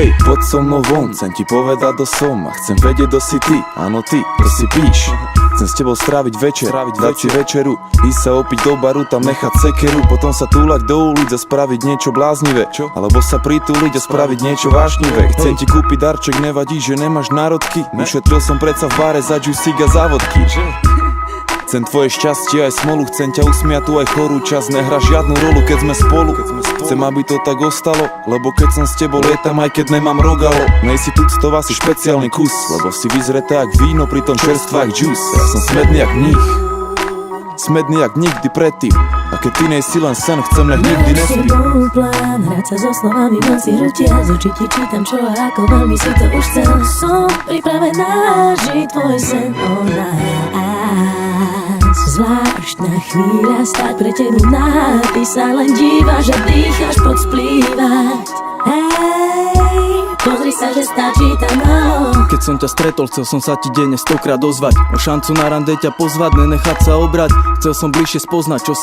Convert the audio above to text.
Hej, poď so mnou von, chcem ti povedať do som a chcem vedieť, kto si ty, áno ty, to si píš. Chcem s tebou stráviť večer, dať si večeru, ísť sa opiť do baru, tam nechať sekeru, potom sa túlať do ulic a spraviť niečo bláznivé, alebo sa pritúliť a spraviť niečo vášnivé. Chcem ti kúpiť darček, nevadí, že nemáš národky, ušetril som predsa v bare za džusík a závodky. Chcem tvoje šťastie aj smolu, chcem ťa usmiať tu aj chorú čas, nehra žiadnu rolu, keď sme spolu. Chcem, aby to tak ostalo, lebo keď som s tebou lietam, aj keď nemám rogalo. Nejsi tuctová, si špeciálny kus, lebo si vyzretá jak víno, pritom čerstvá jak džús. Ja som smedný jak mních, smedný jak nikdy predtým. A keď ty nejsi len sen, chcem, nech nikdy nespí. Bol plán, hrať sa so slovami, mal si hrutia, z očí ti čítam čo a ako veľmi si to už chcel. Som pripravená žiť tvoj sen, ona. Zvláštna chvíľa, stáť pre tebu nahá, ty sa len dívaš a dýcháš pod splývať. Hej, pozri sa, že stačí tam málo. Keď som ťa stretol, chcel som sa ti denne 100-krát ozvať, o šancu na rande ťa pozvať, nenechať sa obrať. Chcel som bližšie spoznať, čo sa